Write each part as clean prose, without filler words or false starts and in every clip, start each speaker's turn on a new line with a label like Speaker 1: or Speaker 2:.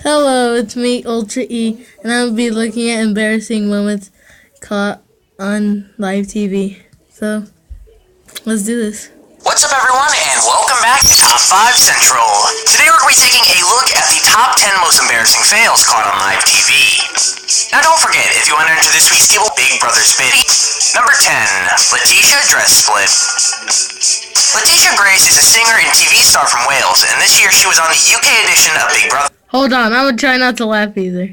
Speaker 1: Hello, it's me, Ultra E, and I'll be looking at embarrassing moments caught on live TV. So, let's do this.
Speaker 2: What's up, everyone, and welcome back to Top 5 Central. Today we're going to be taking a look at the top 10 most embarrassing fails caught on live TV. Now don't forget, if you want to enter this week's table, Big Brother's bid. Number 10, Letitia Dress Split. Letitia Grace is a singer and TV star from Wales, and this year she was on the UK edition of Big Brother.
Speaker 1: Hold on, I'm gonna try not to laugh either.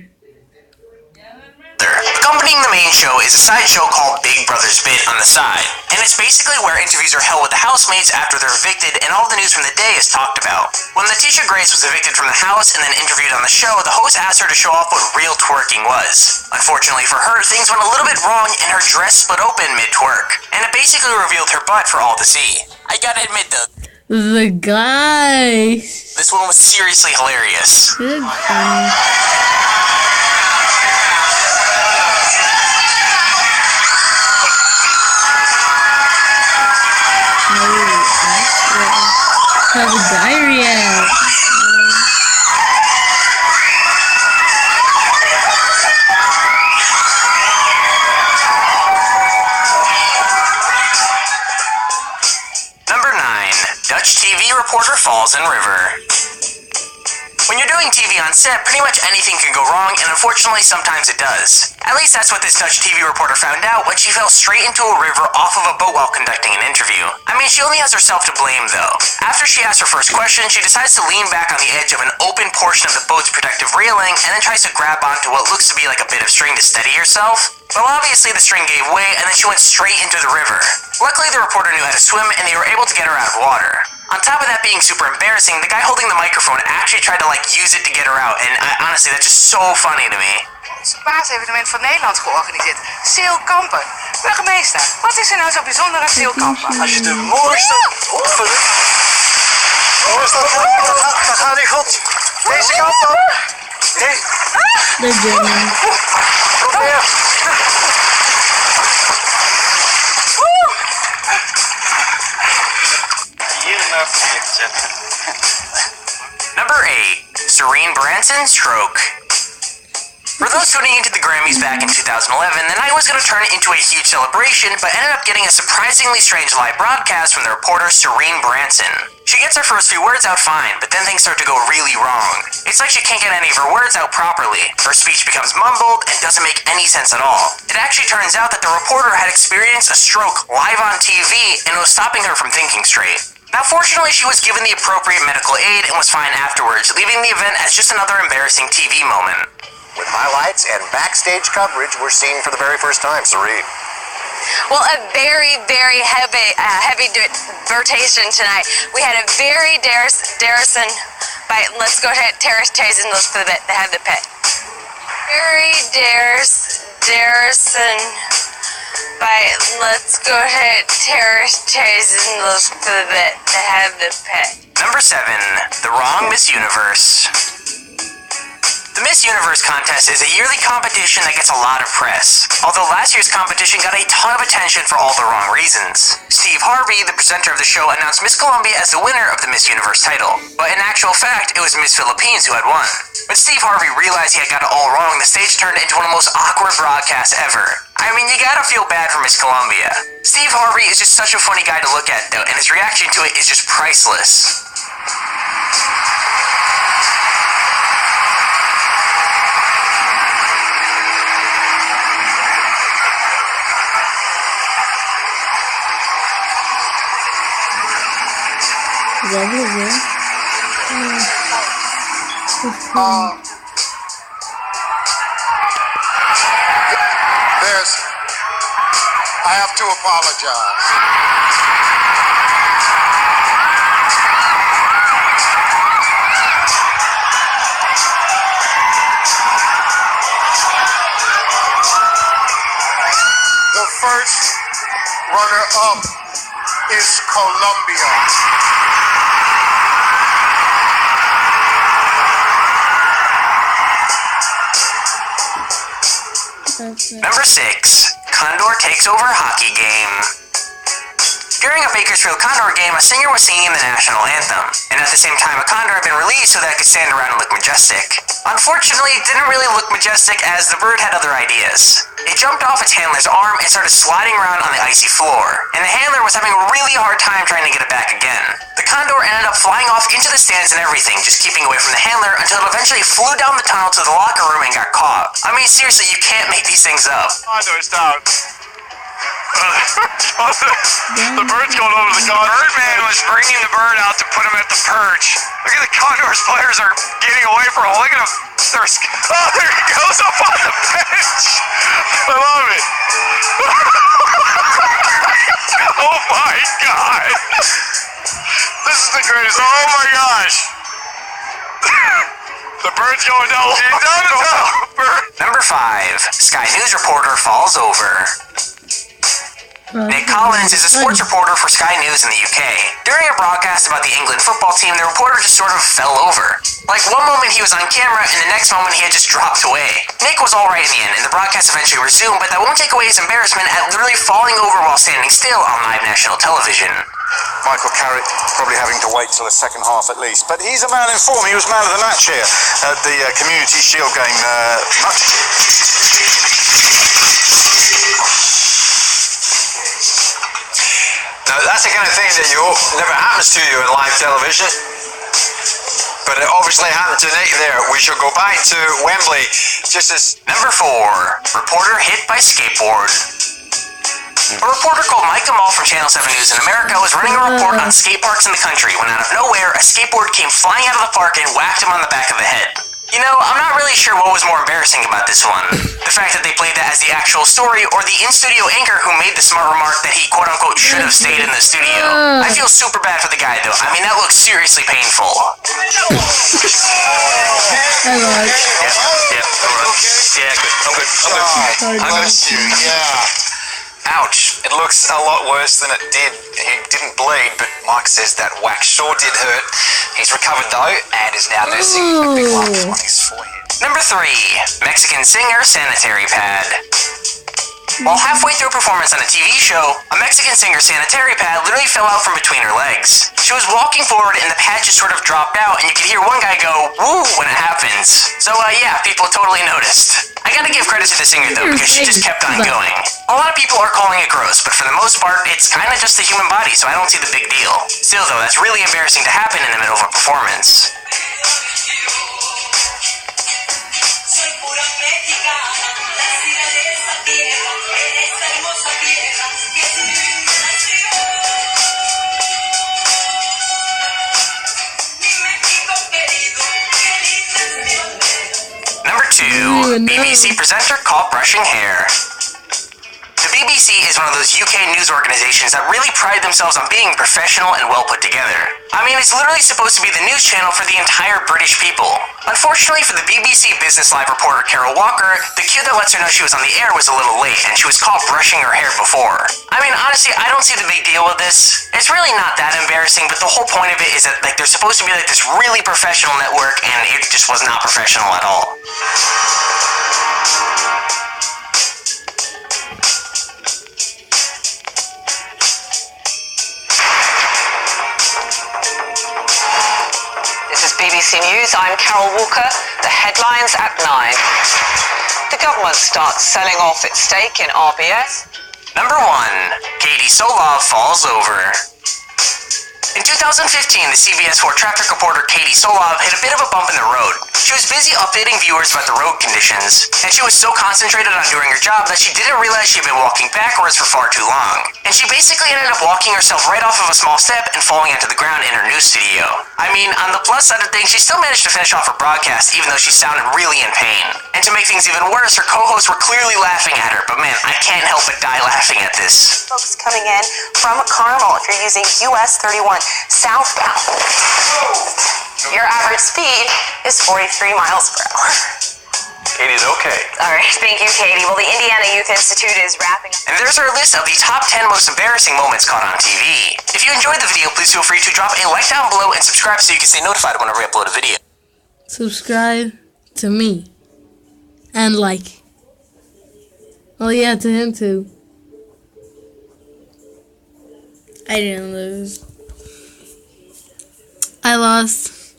Speaker 2: Accompanying the main show is a side show called Big Brother's Bid on the side, and it's basically where interviews are held with the housemates after they're evicted and all the news from the day is talked about. When Letitia Grace was evicted from the house and then interviewed on the show, the host asked her to show off what real twerking was. Unfortunately for her, things went a little bit wrong and her dress split open mid-twerk, and it basically revealed her butt for all to see. I gotta admit though,
Speaker 1: The guys.
Speaker 2: this one was seriously hilarious.
Speaker 1: Good guys. Have a diary out.
Speaker 2: Number 9, Dutch TV reporter falls in river. When you're doing TV on set, pretty much anything can go wrong, and unfortunately sometimes it does. At least that's what this Dutch TV reporter found out when she fell straight into a river off of a boat while conducting an interview. I mean, she only has herself to blame though. After she asks her first question, she decides to lean back on the edge of an open portion of the boat's protective railing and then tries to grab onto what looks to be like a bit of string to steady herself. Well, obviously the string gave way and then she went straight into the river. Luckily the reporter knew how to swim and they were able to get her out of water. On top of that being super embarrassing, the guy holding the microphone actually tried to use it to get her out, and honestly, that's just so funny to me.
Speaker 3: Het paasevenement van Nederland georganiseerd. Zeelkampen. Burgemeester, wat is er nou zo bijzonder aan Zeelkampen?
Speaker 4: Als je de mooiste opvullen. Dan gaat hij goed. Deze kant op. Deze.
Speaker 1: They're German.
Speaker 4: Probeer. Hier naar beneden zetten.
Speaker 2: Number 8, Serene Branson stroke. For those tuning into the Grammys back in 2011, the night was going to turn into a huge celebration, but ended up getting a surprisingly strange live broadcast from the reporter Serene Branson. She gets her first few words out fine, but then things start to go really wrong. It's like she can't get any of her words out properly. Her speech becomes mumbled and doesn't make any sense at all. It actually turns out that the reporter had experienced a stroke live on TV and it was stopping her from thinking straight. Now fortunately she was given the appropriate medical aid and was fine afterwards, leaving the event as just another embarrassing TV moment.
Speaker 5: With highlights and backstage coverage we're seeing for the very first time, Serene.
Speaker 6: Well, a very, very heavy rotation tonight. We had a very Darrison by, let's go ahead, Tarzan, let's put it, they have the pet. Very Darrison by, let's go ahead, Tarzan, let's put it, they have the pet.
Speaker 2: Number 7, The Wrong Miss Universe. The Miss Universe contest is a yearly competition that gets a lot of press, although last year's competition got a ton of attention for all the wrong reasons. Steve Harvey, the presenter of the show, announced Miss Colombia as the winner of the Miss Universe title, but in actual fact, it was Miss Philippines who had won. When Steve Harvey realized he had got it all wrong, the stage turned into one of the most awkward broadcasts ever. I mean, you gotta feel bad for Miss Colombia. Steve Harvey is just such a funny guy to look at though, and his reaction to it is just priceless.
Speaker 4: I have to apologize. The first runner-up is Colombia.
Speaker 2: Number 6, Condor takes over hockey game. During a Bakersfield Condor game, a singer was singing the national anthem, and at the same time a condor had been released so that it could stand around and look majestic. Unfortunately, it didn't really look majestic as the bird had other ideas. It jumped off its handler's arm and started sliding around on the icy floor, and the handler was having a really hard time trying to get it back again. The condor ended up flying off into the stands and everything, just keeping away from the handler until it eventually flew down the tunnel to the locker room and got caught. I mean, seriously, you can't make these things up.
Speaker 4: Condor's down. The bird's going over the condor.
Speaker 7: Birdman was bringing the bird out to put him at the perch. Look at the Condors players are getting away from him. Look at him. There he goes up on the bench.
Speaker 4: I love it.
Speaker 7: Oh my God.
Speaker 4: This is the greatest. Oh my gosh. The bird's going down.
Speaker 2: Number 5. Sky News reporter falls over. Nick Collins is a sports reporter for Sky News in the UK. During a broadcast about the England football team, the reporter just sort of fell over. Like, one moment he was on camera, and the next moment he had just dropped away. Nick was alright in the end, and the broadcast eventually resumed, but that won't take away his embarrassment at literally falling over while standing still on live national television.
Speaker 4: Michael Carrick probably having to wait till the second half at least. But he's a man in form. He was man of the match here at the Community Shield game.
Speaker 7: Now, that's the kind of thing that never happens to you in live television. But it obviously happened to Nick there. We shall go back to Wembley just as...
Speaker 2: Number 4. Reporter hit by skateboard. A reporter called Mike Amal from Channel 7 News in America was running a report on skate parks in the country when out of nowhere, a skateboard came flying out of the park and whacked him on the back of the head. You know, I'm not really sure what was more embarrassing about this one. The fact that they played that as the actual story, or the in-studio anchor who made the smart remark that he quote-unquote should have stayed in the studio. I feel super bad for the guy though. I mean, that looks seriously painful.
Speaker 1: I lied.
Speaker 7: Yeah, good. I'm good.
Speaker 4: Yeah.
Speaker 7: Ouch. It looks a lot worse than it did. He didn't bleed, but Mike says that whack sure did hurt. He's recovered though, and is now nursing a big lump on his forehead.
Speaker 2: Number 3. Mexican singer sanitary pad. While halfway through a performance on a TV show, a Mexican singer's sanitary pad literally fell out from between her legs. She was walking forward and the pad just sort of dropped out, and you could hear one guy go, "Woo," when it happens. So yeah, people totally noticed. I gotta give credit to the singer though, because she just kept on going. A lot of people are calling it gross, but for the most part, it's kinda just the human body, so I don't see the big deal. Still though, that's really embarrassing to happen in the middle of a performance. Number 2. BBC presenter caught brushing hair. The BBC is one of those UK news organizations that really pride themselves on being professional and well put together. I mean, it's literally supposed to be the news channel for the entire British people. Unfortunately for the BBC Business Live reporter Carol Walker, the cue that lets her know she was on the air was a little late, and she was caught brushing her hair before. I mean, honestly, I don't see the big deal with this. It's really not that embarrassing, but the whole point of it is that they're supposed to be like this really professional network, and it just was not professional at all.
Speaker 3: BBC News, I'm Carol Walker. The headlines at 9. The government starts selling off its stake in RBS.
Speaker 2: Number 1. Katie Solov falls over. In 2015, the CBS 4 traffic reporter Katie Solov hit a bit of a bump in the road. She was busy updating viewers about the road conditions, and she was so concentrated on doing her job that she didn't realize she had been walking backwards for far too long. And she basically ended up walking herself right off of a small step and falling onto the ground in her news studio. I mean, on the plus side of things, she still managed to finish off her broadcast even though she sounded really in pain. And to make things even worse, her co-hosts were clearly laughing at her, but man, I can't help but die laughing at this.
Speaker 8: Folks coming in from Carmel, if you're using US 31 southbound, your average speed is 43 miles per hour.
Speaker 7: Katie's okay.
Speaker 6: All right, thank you, Katie. Well, the Indiana Youth Institute is wrapping up.
Speaker 2: And there's our list of the top 10 most embarrassing moments caught on TV. If you enjoyed the video, please feel free to drop a like down below and subscribe so you can stay notified whenever we upload a video.
Speaker 1: Subscribe to me. And like. Oh yeah, to him too. I didn't lose. I lost.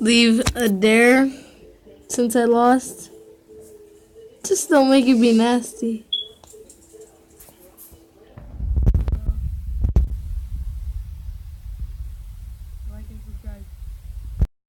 Speaker 1: Leave a dare since I lost. Just don't make it be nasty.